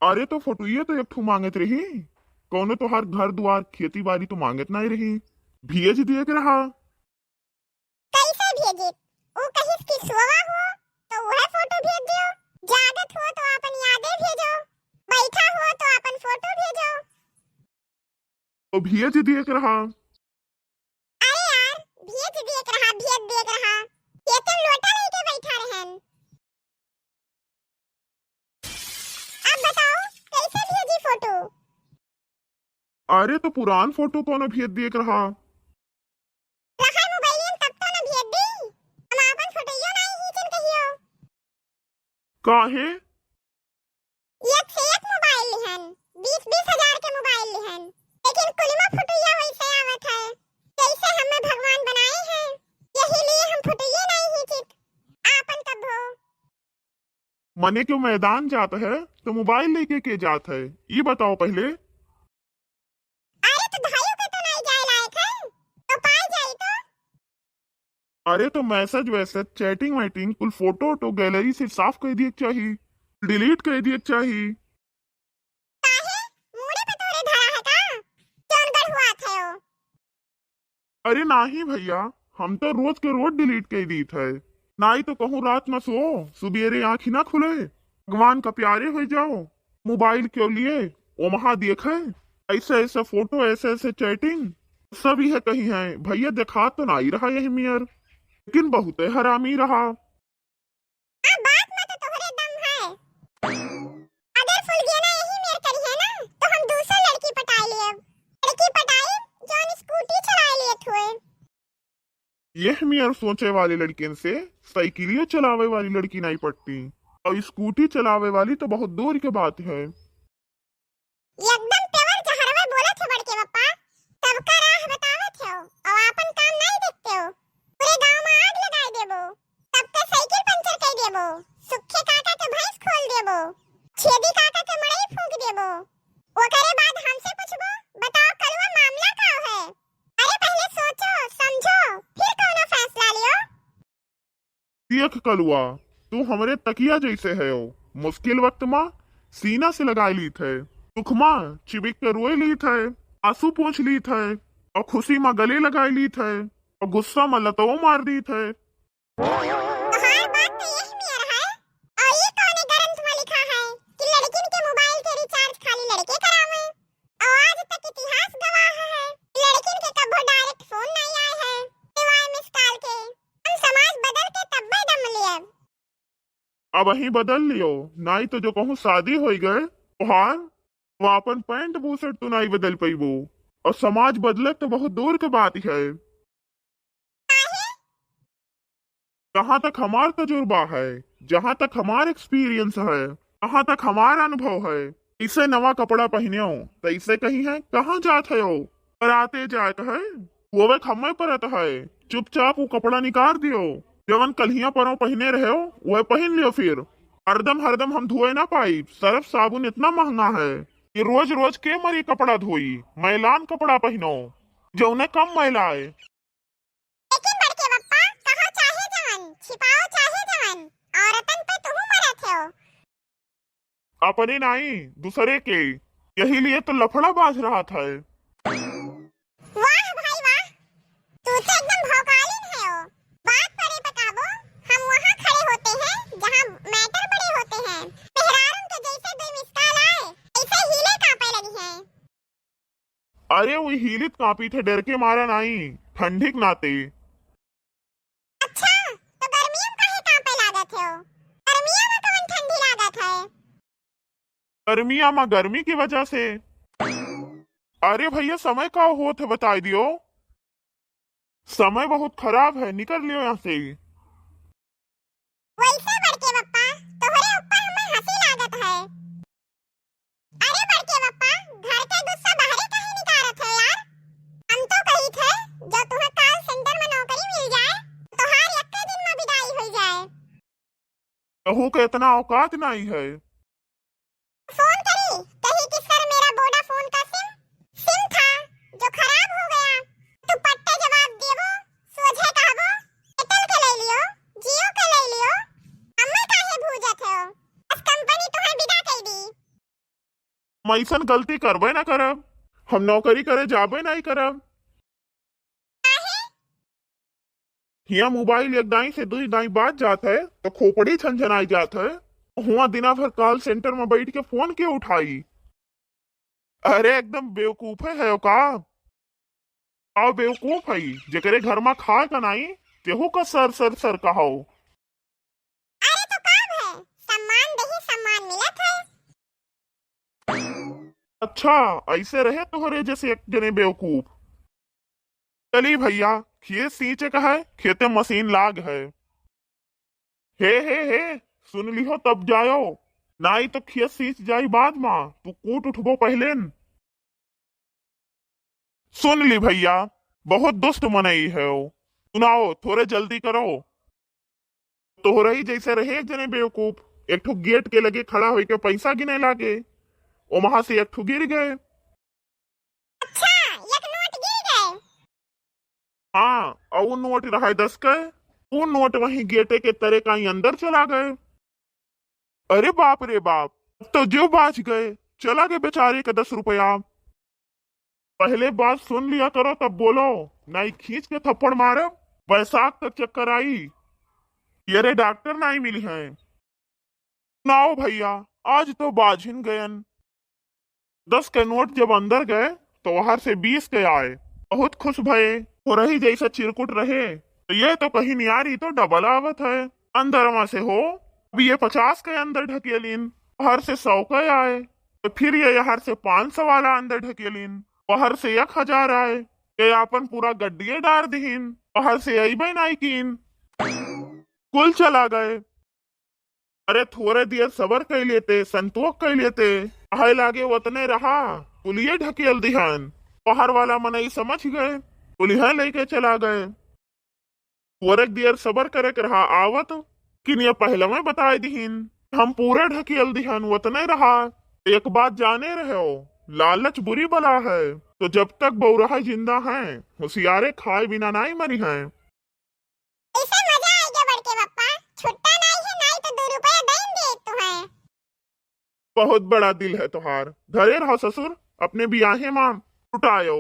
अरे तो फोटोइये तो एक ठू मांगत रही। कौनो तो हर घर द्वार खेती बाड़ी तो मांगत नहीं रही। भेज दिए के रहा। कैसे भेजे? वो कहीं किसवा हो तो वह फोटो भेज दियो। जागत हो तो अपन यादें भेजो। बैठा हो तो अपन फोटो भेजो। तो भेज दिए के रहा। अरे यार, भेज दिए के रहा, भेज दिए के रहा। ये तो लोटा लेके बैठा रहन। अब बताओ कैसे भेजी फोटो? अरे तो पुरान फोटो कौनो भेज दिए के रहा। रहा मोबाइल में तब तो न भेज दी। हम अपन फोटोइयो नहीं खींचन कहियो। काहे? एक से एक मोबाइल लिहन, 20-20 हजार के मोबाइल लिहन, लेकिन कुलमा फोटोइया वैसे आवत है जैसे हमें भगवान बनाए हैं। यही लिए हम फोटोइये नहीं खींचित। आपन कब हो? मने क्यों मैदान जात है तो मोबाइल लेके के जात है, ये बताओ पहले। अरे तो भाइयों के तो नहीं जाए लायक है तो पाई जाई तो। अरे तो मैसेज वैसेज चैटिंग वैटिंग कुल फोटो तो गैलरी से साफ कर दिए के चाहिए, डिलीट कर दिए के चाहिए। काहे? मुड़े पे तोरे धरा है का? चोरगढ़ हुआ थे वो। अरे नाही भैया, हम तो रोज के रोज डिलीट कर दी थे। नाई तो कहूँ रात में सो सुबेरे आँख ही ना खुले, भगवान का प्यारे हो जाओ। मोबाइल क्यों लिए? वो वहां देखे ऐसे ऐसे फोटो ऐसे ऐसे चैटिंग सभी है कहीं है। भैया देखा तो नहीं रहा यही मियर, लेकिन बहुत हरामी रहा। अब बात में तो तोहरे दम है। अगर फुलगेना यही मेर करी है ना तो हम दूसरा लड़की पटाई लिए। लड़की पटाई जोन स्कूटी चला लिए थे। यह मियर सोचे वाली लड़किन से साइकिलियो चलावे वाली लड़की नहीं पटती, और स्कूटी चलावे वाली तो बहुत दूर की बात है। एकदम पेवर जहरवे बोले थे बड़के पप्पा। सबका राह बतावत हो और अपन काम नहीं देखते हो। पूरे गांव में आग लगाई देबो, सबका साइकिल पंचर कर देबो, सुखे काका के भैंस खोल देबो, छेदी काका के मड़ई फूंक देबो। ओकरे बाद हमसे पूछबो बताओ कलवा मामला का है। अरे पहले सोचो समझो फिर कोनो फैसला लियो। देख कलुआ, तू हमरे तकिया जैसे है ओ। मुश्किल वक्त माँ सीना से लगा ली थे, दुख माँ चिबिक के रोए ली थे, आंसू पोंछ ली थे, और खुशी माँ गले लगाई ली थे, और गुस्सा में लतो मार दी थे। तुम्हारी बात तो यही में रहा है। और ये कौन ग्रंथ में लिखा है कि लड़किन के मोबाइल के रिचार्ज खाली लड़के करावे। और आज तक इतिहास गवाह है लड़किन के कभी डायरेक्ट फोन नहीं आए हैं सिवाय मिस कॉल के। हम समाज बदल के तब्बे दम लिए। अब वही बदल लियो, नहीं तो जो कहूँ शादी हो गए तुहार, वो अपन पैंट बूसट तो नहीं बदल पैबो, और समाज बदले तो बहुत दूर की बात है। जहाँ तक हमार तजुर्बा है, जहाँ तक हमार एक्सपीरियंस है, जहाँ तक हमार अनुभव है, इसे नवा कपड़ा पहनियो तो इसे कहीं है कहाँ जात है हो पर आते जात है। वो वे खम्मे परत है, चुपचाप वो कपड़ा निकाल दियो। जवन कल्हिया परों पहने रहे हो वह पहन लियो। फिर हरदम हरदम हम धोए ना पाई, सर्फ साबुन इतना महंगा है कि रोज रोज के मरी कपड़ा धोई। मैलान कपड़ा पहनो जो उन्हें कम मैला आए। लेकिन बड़के पप्पा कहो चाहे जवन छिपाओ चाहे जवन औरतन पे तुम मरत हो। अपने नहीं दूसरे के, यही लिए तो लफड़ा बाज रहा था। वाह भाई वाह, तू तो एकदम भौकालीन है हो। बात परे पकाबो, हम वहाँ खड़े होते हैं जहाँ मैटर बड़े होते हैं। मेहरारून के जैसे दो मिसाल आए ऐसे हिले कांपे लगी हैं। अरे वो हीलित कांपी थे डर के मारा नहीं, ठंडी के नाते। अच्छा तो गर्मियों में काहे कांपे लागत हो? गर्मियों में कौन ठंडी लागत है? गर्मिया में गर्मी की वजह से। अरे भैया समय का होत है बता दियो। समय बहुत खराब है, निकल लियो यहाँ से। वैसे बड़के पप्पा तोहरे ऊपर हमें हंसी लागत है। अरे बड़के पप्पा घर के गुस्सा बाहरे कहीं निकारत है यार। हम तो कही थे जो तुम्हें कॉल सेंटर में नौकरी मिल जाए तोहार एक दिन में विदाई हो जाए। कहूँ का इतना औकात नहीं है। फोन करी कही कि सर मेरा वोडाफोन का सिम था जो खराब हो गया। तू पट्टे जवाब देबो सोझे कहबो एयरटेल के ले लियो, जियो के ले लियो। हमें काहे भूजत हो? बस कंपनी तुम्हें विदा कर दी। हम ऐसन गलती करबे ना करब। हम नौकरी करे जाबे नहीं करब। हिया मोबाइल एक दाई से दुई दाई बात जात है तो खोपड़ी छनछनाई जात है। हुआ दिना भर कॉल सेंटर में बैठ के फोन क्यों उठाई। अरे एकदम बेवकूफ है का। आओ बेवकूफ है जेकरे घर में खाए का नहीं तेहू का सर सर सर कहो। अरे तो काम है, सम्मान दही सम्मान मिलत है। अच्छा ऐसे रहे तोहरे जैसे एक जने बेवकूफ। चली भैया खेत सींचे का है, खेते मशीन लाग है। हे सुन लिहो तब जायो, नहीं तो खेत सींच जाई बाद में तू कूट उठबो पहले न। सुन ली भैया बहुत दुष्ट मनई है वो। सुनाओ थोड़े जल्दी करो। तोहरा ही जैसे रहे एक जने बेवकूफ एक ठो गेट के लगे खड़ा होके के पैसा गिने लागे, ओ वहां से एक ठो गिर गए। अच्छा एक नोट गिर गए। हाँ और वो नोट रहा 10 का। वो नोट वहीं गेटे के तरे कहीं अंदर चला गए। अरे बाप रे बाप, अब तो जो बाच गए। चला गए बेचारे का 10 रुपया। पहले बात सुन लिया करो तब बोलो, नहीं खींच के थप्पड़ मारो। बैसाख तक चक्कर आई। ये रे डॉक्टर नहीं मिली है। सुनाओ भैया आज तो बाझिन गयन। 10 के नोट जब अंदर गए तो बाहर से 20 के आए। बहुत खुश भये। हो रही जैसा चिरकुट रहे तो ये तो कहीं नियारी तो डबल आवत है। अंदर वहां से हो अब ये 50 के अंदर ढकेलिन, बाहर से 100 के आए तो फिर ये यहाँ से 500 वाला अंदर ढकेलिन, बाहर से 1000 आए। ये अपन पूरा गड्डिये डार दीन, बाहर से अबे नहीं कीन। कुल चला गए। अरे थोड़े देर सबर कर लेते, संतोष कर लेते, आए लागे वतने रहा पुलिये ढकेल दिहन। बाहर वाला मनई समझ गए, पुलिया लेके चला गए। थोड़े देर सबर करे के रहा आवत, किन ये पहले में बताए दीन हम पूरा ढकेल दिहन वतने रहा। एक बात जाने रहे हो, लालच बुरी बला है, तो जब तक बौराहा जिंदा हैं होशियारे खाए बिना नहीं मरी हैं। इसे मजा आएगा बड़के पप्पा, छुट्टा नहीं है नहीं तो 2 रुपया देंगे तुम्हें। बहुत बड़ा दिल है तुहार। धरे रहो ससुर, अपने बियाहे मां लुटायो।